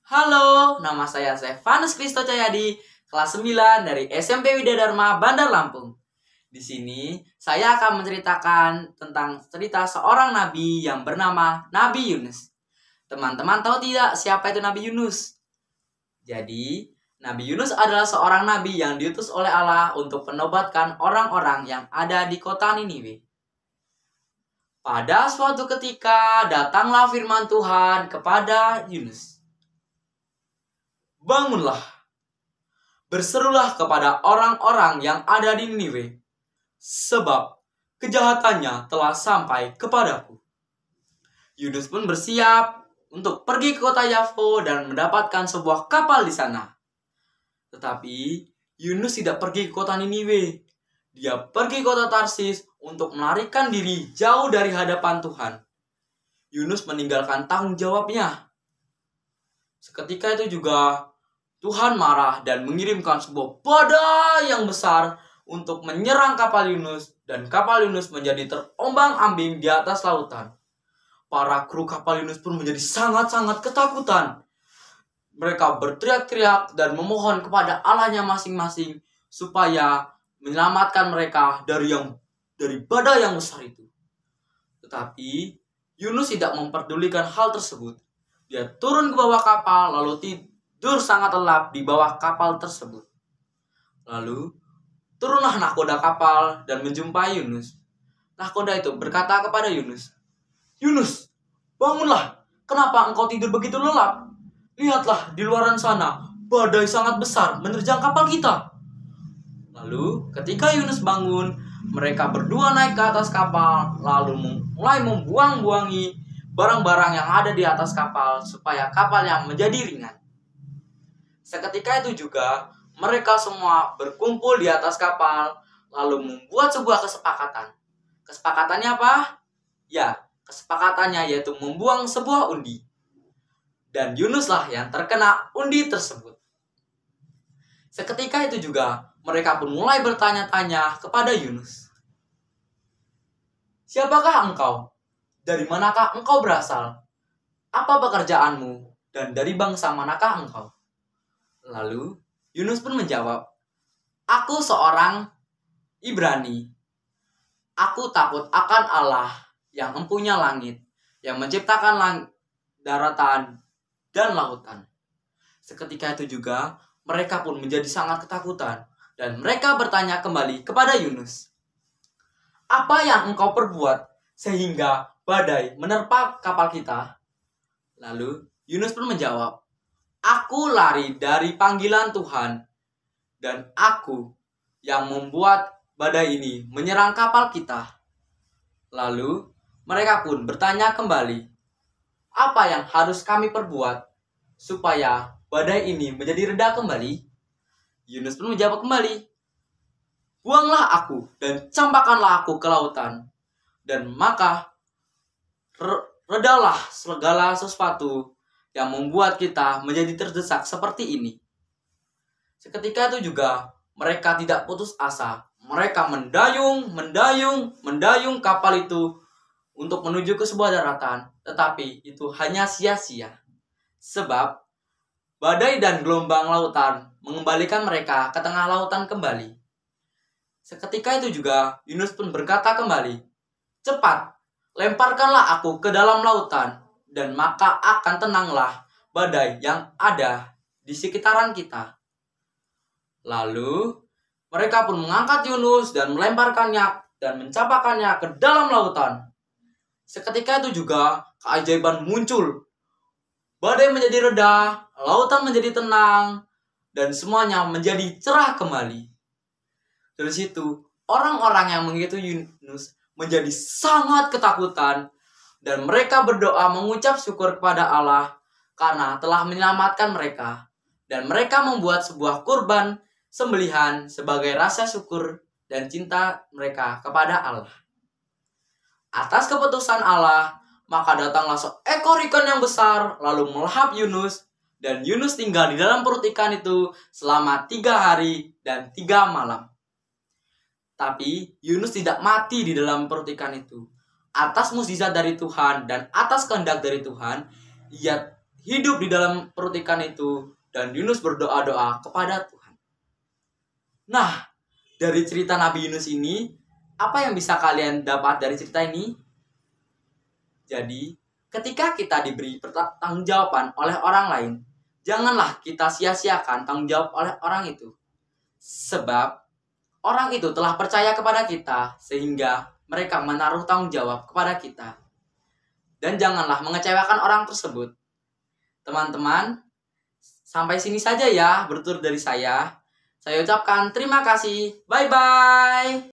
Halo, nama saya Zefanus Kristo Cahyadi, kelas 9 dari SMP Widadharma, Bandar Lampung. Di sini, saya akan menceritakan tentang cerita seorang nabi yang bernama Nabi Yunus. Teman-teman tahu tidak siapa itu Nabi Yunus? Jadi, Nabi Yunus adalah seorang nabi yang diutus oleh Allah untuk menobatkan orang-orang yang ada di kota Niniwe. Pada suatu ketika, datanglah firman Tuhan kepada Yunus. Bangunlah, berserulah kepada orang-orang yang ada di Niniwe, sebab kejahatannya telah sampai kepadaku. Yunus pun bersiap untuk pergi ke kota Yafo dan mendapatkan sebuah kapal di sana. Tetapi Yunus tidak pergi ke kota Niniwe. Dia pergi ke kota Tarsis untuk melarikan diri jauh dari hadapan Tuhan. Yunus meninggalkan tanggung jawabnya. Seketika itu juga Tuhan marah dan mengirimkan sebuah badai yang besar untuk menyerang kapal Yunus, dan kapal Yunus menjadi terombang-ambing di atas lautan. Para kru kapal Yunus pun menjadi sangat-sangat ketakutan. Mereka berteriak-teriak dan memohon kepada Allahnya masing-masing supaya menyelamatkan mereka dari badai yang besar itu. Tetapi Yunus tidak memperdulikan hal tersebut. Dia turun ke bawah kapal lalu tidur sangat lelap di bawah kapal tersebut. Lalu turunlah nahkoda kapal dan menjumpai Yunus. Nahkoda itu berkata kepada Yunus, "Yunus, bangunlah. Kenapa engkau tidur begitu lelap? Lihatlah di luaran sana, badai sangat besar menerjang kapal kita." Lalu ketika Yunus bangun, mereka berdua naik ke atas kapal lalu mulai membuang-buangi barang-barang yang ada di atas kapal supaya kapalnya menjadi ringan. Seketika itu juga mereka semua berkumpul di atas kapal lalu membuat sebuah kesepakatan. Kesepakatannya apa? Ya, kesepakatannya yaitu membuang sebuah undi. Dan Yunuslah yang terkena undi tersebut. Seketika itu juga mereka pun mulai bertanya-tanya kepada Yunus. "Siapakah engkau? Dari manakah engkau berasal? Apa pekerjaanmu? Dan dari bangsa manakah engkau?" Lalu Yunus pun menjawab, "Aku seorang Ibrani. Aku takut akan Allah yang empunya langit, yang menciptakan daratan dan lautan." Seketika itu juga mereka pun menjadi sangat ketakutan dan mereka bertanya kembali kepada Yunus, "Apa yang engkau perbuat sehingga badai menerpa kapal kita?" Lalu Yunus pun menjawab, "Aku lari dari panggilan Tuhan, dan aku yang membuat badai ini menyerang kapal kita." Lalu mereka pun bertanya kembali, "Apa yang harus kami perbuat supaya badai ini menjadi reda kembali?" Yunus pun menjawab kembali, "Buanglah aku dan campakkanlah aku ke lautan, dan maka redalah segala sesuatu yang membuat kita menjadi terdesak seperti ini." Seketika itu juga mereka tidak putus asa. Mereka mendayung kapal itu untuk menuju ke sebuah daratan. Tetapi itu hanya sia-sia. Sebab badai dan gelombang lautan mengembalikan mereka ke tengah lautan kembali. Seketika itu juga Yunus pun berkata kembali, "Cepat, lemparkanlah aku ke dalam lautan, dan maka akan tenanglah badai yang ada di sekitaran kita." Lalu mereka pun mengangkat Yunus dan melemparkannya dan mencampakkannya ke dalam lautan. Seketika itu juga keajaiban muncul. Badai menjadi reda, lautan menjadi tenang, dan semuanya menjadi cerah kembali. Dari situ, orang-orang yang mengikuti Yunus menjadi sangat ketakutan, dan mereka berdoa mengucap syukur kepada Allah karena telah menyelamatkan mereka. Dan mereka membuat sebuah kurban sembelihan sebagai rasa syukur dan cinta mereka kepada Allah. Atas keputusan Allah, maka datanglah seekor ikan yang besar lalu melahap Yunus, dan Yunus tinggal di dalam perut ikan itu selama 3 hari dan 3 malam. Tapi Yunus tidak mati di dalam perut ikan itu. Atas mukjizat dari Tuhan dan atas kehendak dari Tuhan, ia hidup di dalam perut ikan itu, dan Yunus berdoa-doa kepada Tuhan. Nah, dari cerita Nabi Yunus ini, apa yang bisa kalian dapat dari cerita ini? Jadi, ketika kita diberi pertanggungjawaban oleh orang lain, janganlah kita sia-siakan tanggung jawab oleh orang itu. Sebab, orang itu telah percaya kepada kita, sehingga mereka menaruh tanggung jawab kepada kita. Dan janganlah mengecewakan orang tersebut. Teman-teman, sampai sini saja ya bertur dari saya. Saya ucapkan terima kasih. Bye-bye.